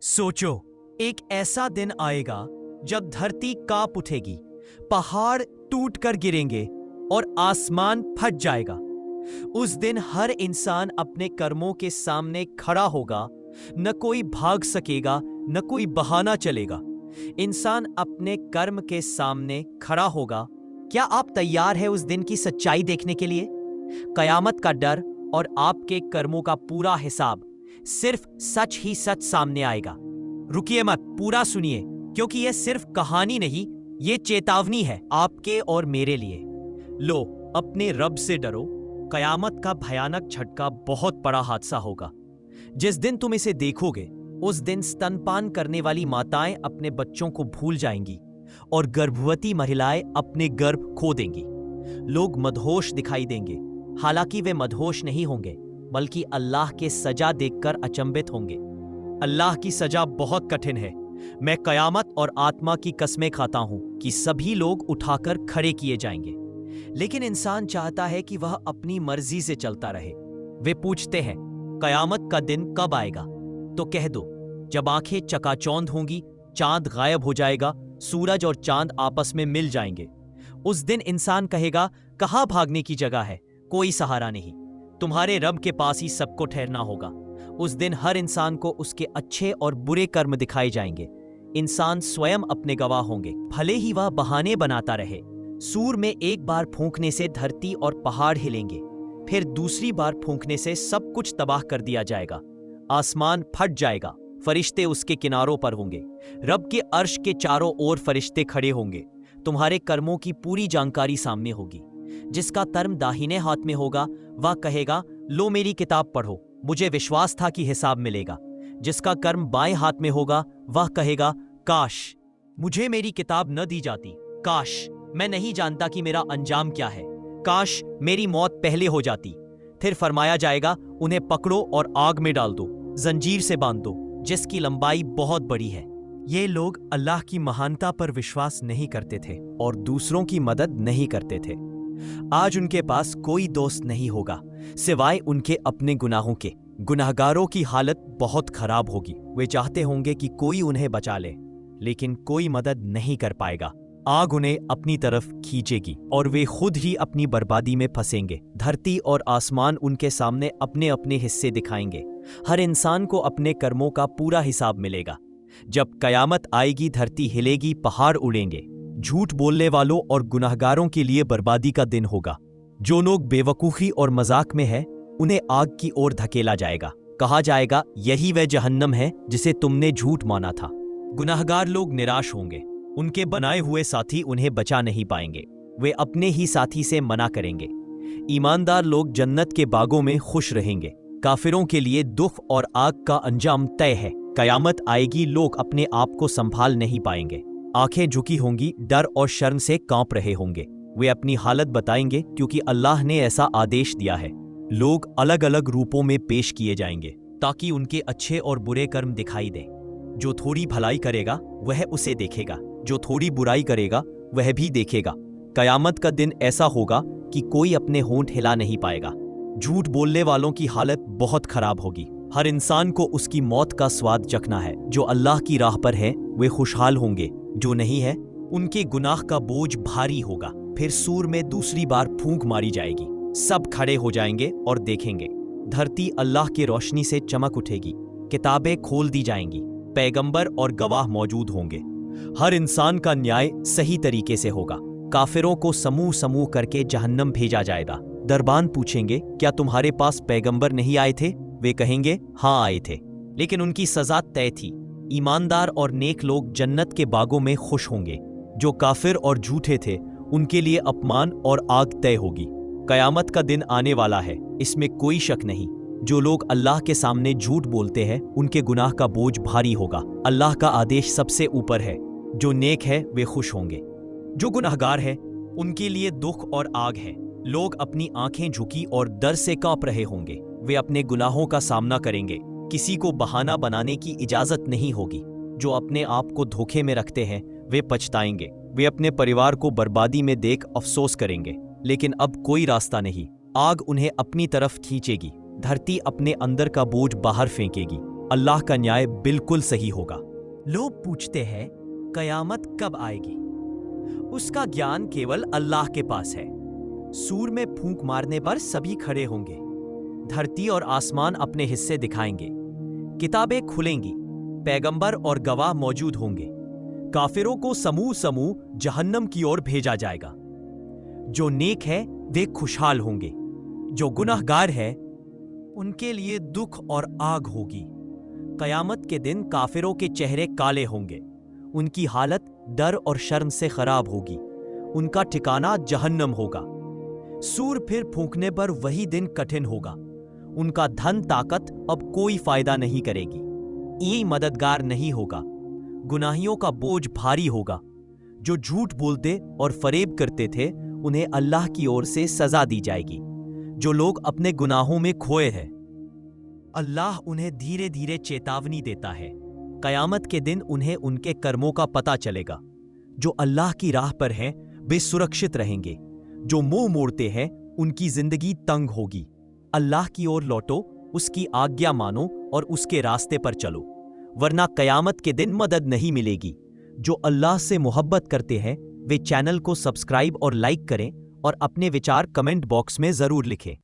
सोचो, एक ऐसा दिन आएगा जब धरती कांप उठेगी, पहाड़ टूटकर गिरेंगे और आसमान फट जाएगा। उस दिन हर इंसान अपने कर्मों के सामने खड़ा होगा। न कोई भाग सकेगा, न कोई बहाना चलेगा। इंसान अपने कर्म के सामने खड़ा होगा। क्या आप तैयार हैं उस दिन की सच्चाई देखने के लिए? कयामत का डर और आपके कर्मों का पूरा हिसाब। सिर्फ सच ही सच सामने आएगा। रुकिए मत, पूरा सुनिए, क्योंकि यह सिर्फ कहानी नहीं, ये चेतावनी है आपके और मेरे लिए। लो, अपने रब से डरो। कयामत का भयानक झटका बहुत बड़ा हादसा होगा। जिस दिन तुम इसे देखोगे, उस दिन स्तनपान करने वाली माताएं अपने बच्चों को भूल जाएंगी और गर्भवती महिलाएं अपने गर्भ खो देंगी। लोग मदहोश दिखाई देंगे, हालांकि वे मदहोश नहीं होंगे, बल्कि अल्लाह के सजा देखकर अचंभित होंगे। अल्लाह की सजा बहुत कठिन है। मैं कयामत और आत्मा की कसमें खाता हूं कि सभी लोग उठाकर खड़े किए जाएंगे, लेकिन इंसान चाहता है कि वह अपनी मर्जी से चलता रहे। वे पूछते हैं, कयामत का दिन कब आएगा? तो कह दो, जब आंखें चकाचौंध होंगी, चांद गायब हो जाएगा, सूरज और चांद आपस में मिल जाएंगे। उस दिन इंसान कहेगा, कहां भागने की जगह है? कोई सहारा नहीं। तुम्हारे रब के पास ही सबको ठहरना होगा। उस दिन हर इंसान को उसके अच्छे और बुरे कर्म दिखाए जाएंगे। इंसान स्वयं अपने गवाह होंगे, भले ही वह बहाने बनाता रहे। सूर में एक बार फूंकने से धरती और पहाड़ हिलेंगे, फिर दूसरी बार फूंकने से सब कुछ तबाह कर दिया जाएगा। आसमान फट जाएगा, फरिश्ते उसके किनारों पर होंगे। रब के अर्श के चारों ओर फरिश्ते खड़े होंगे। तुम्हारे कर्मों की पूरी जानकारी सामने होगी। जिसका कर्म दाहिने हाथ में होगा, वह कहेगा, लो मेरी किताब पढ़ो, मुझे विश्वास था कि हिसाब मिलेगा। जिसका कर्म बाएं हाथ में होगा, वह कहेगा, काश मुझे मेरी किताब न दी जाती। काश मैं नहीं जानता कि मेरा अंजाम क्या है। काश मेरी मौत पहले हो जाती। फिर फरमाया जाएगा, उन्हें पकड़ो और आग में डाल दो, जंजीर से बांध दो, जिसकी लंबाई बहुत बड़ी है। ये लोग अल्लाह की महानता पर विश्वास नहीं करते थे और दूसरों की मदद नहीं करते थे। आज उनके पास कोई दोस्त नहीं होगा सिवाय उनके अपने गुनाहों के। गुनाहगारों की हालत बहुत खराब होगी। वे चाहते होंगे कि कोई उन्हें बचा ले, लेकिन कोई मदद नहीं कर पाएगा। आग उन्हें अपनी तरफ खींचेगी और वे खुद ही अपनी बर्बादी में फंसेंगे। धरती और आसमान उनके सामने अपने अपने हिस्से दिखाएंगे। हर इंसान को अपने कर्मों का पूरा हिसाब मिलेगा। जब कयामत आएगी, धरती हिलेगी, पहाड़ उड़ेंगे। झूठ बोलने वालों और गुनाहगारों के लिए बर्बादी का दिन होगा। जो लोग बेवकूफ़ी और मजाक में हैं, उन्हें आग की ओर धकेला जाएगा। कहा जाएगा, यही वह जहन्नम है जिसे तुमने झूठ माना था। गुनाहगार लोग निराश होंगे। उनके बनाए हुए साथी उन्हें बचा नहीं पाएंगे। वे अपने ही साथी से मना करेंगे। ईमानदार लोग जन्नत के बागों में खुश रहेंगे। काफिरों के लिए दुख और आग का अंजाम तय है। कयामत आएगी, लोग अपने आप को संभाल नहीं पाएंगे। आंखें झुकी होंगी, डर और शर्म से कांप रहे होंगे। वे अपनी हालत बताएंगे, क्योंकि अल्लाह ने ऐसा आदेश दिया है। लोग अलग अलग रूपों में पेश किए जाएंगे, ताकि उनके अच्छे और बुरे कर्म दिखाई दें। जो थोड़ी भलाई करेगा वह उसे देखेगा, जो थोड़ी बुराई करेगा वह भी देखेगा। कयामत का दिन ऐसा होगा कि कोई अपने होंठ हिला नहीं पाएगा। झूठ बोलने वालों की हालत बहुत खराब होगी। हर इंसान को उसकी मौत का स्वाद चखना है। जो अल्लाह की राह पर है वे खुशहाल होंगे, जो नहीं है उनके गुनाह का बोझ भारी होगा। फिर सूर में दूसरी बार फूंक मारी जाएगी। सब खड़े हो जाएंगे और देखेंगे। धरती अल्लाह की रोशनी से चमक उठेगी। किताबें खोल दी जाएंगी। पैगंबर और गवाह मौजूद होंगे। हर इंसान का न्याय सही तरीके से होगा। काफिरों को समूह समूह करके जहन्नम भेजा जाएगा। दरबान पूछेंगे, क्या तुम्हारे पास पैगंबर नहीं आए थे? वे कहेंगे, हाँ आए थे, लेकिन उनकी सजा तय थी। ईमानदार और नेक लोग जन्नत के बागों में खुश होंगे। जो काफिर और झूठे थे, उनके लिए अपमान और आग तय होगी। कयामत का दिन आने वाला है, इसमें कोई शक नहीं। जो लोग अल्लाह के सामने झूठ बोलते हैं, उनके गुनाह का बोझ भारी होगा। अल्लाह का आदेश सबसे ऊपर है। जो नेक है वे खुश होंगे। जो गुनाहगार है, उनके लिए दुख और आग है। लोग अपनी आंखें झुकी और डर से कांप रहे होंगे। वे अपने गुनाहों का सामना करेंगे। किसी को बहाना बनाने की इजाजत नहीं होगी। जो अपने आप को धोखे में रखते हैं, वे पछताएंगे। वे अपने परिवार को बर्बादी में देख अफसोस करेंगे, लेकिन अब कोई रास्ता नहीं। आग उन्हें अपनी तरफ खींचेगी। धरती अपने अंदर का बोझ बाहर फेंकेगी। अल्लाह का न्याय बिल्कुल सही होगा। लोग पूछते हैं, कयामत कब आएगी? उसका ज्ञान केवल अल्लाह के पास है। सूर में फूंक मारने पर सभी खड़े होंगे। धरती और आसमान अपने हिस्से दिखाएंगे। किताबें खुलेंगी। पैगंबर और गवाह मौजूद होंगे। काफिरों को समूह समूह जहन्नम की ओर भेजा जाएगा। जो नेक है वे खुशहाल होंगे। जो गुनहगार है उनके लिए दुख और आग होगी। कयामत के दिन काफिरों के चेहरे काले होंगे। उनकी हालत डर और शर्म से खराब होगी। उनका ठिकाना जहन्नम होगा। सूर फिर फूंकने पर वही दिन कठिन होगा। उनका धन ताकत अब कोई फायदा नहीं करेगी। ये मददगार नहीं होगा। गुनाहियों का बोझ भारी होगा। जो झूठ बोलते और फरेब करते थे उन्हें अल्लाह की ओर से सजा दी जाएगी। जो लोग अपने गुनाहों में खोए हैं, अल्लाह उन्हें धीरे धीरे चेतावनी देता है। कयामत के दिन उन्हें उनके कर्मों का पता चलेगा। जो अल्लाह की राह पर हैं वे सुरक्षित रहेंगे। जो मुंह मोड़ते हैं उनकी जिंदगी तंग होगी। अल्लाह की ओर लौटो, उसकी आज्ञा मानो और उसके रास्ते पर चलो, वरना कयामत के दिन मदद नहीं मिलेगी। जो अल्लाह से मोहब्बत करते हैं वे चैनल को सब्सक्राइब और लाइक करें और अपने विचार कमेंट बॉक्स में जरूर लिखें।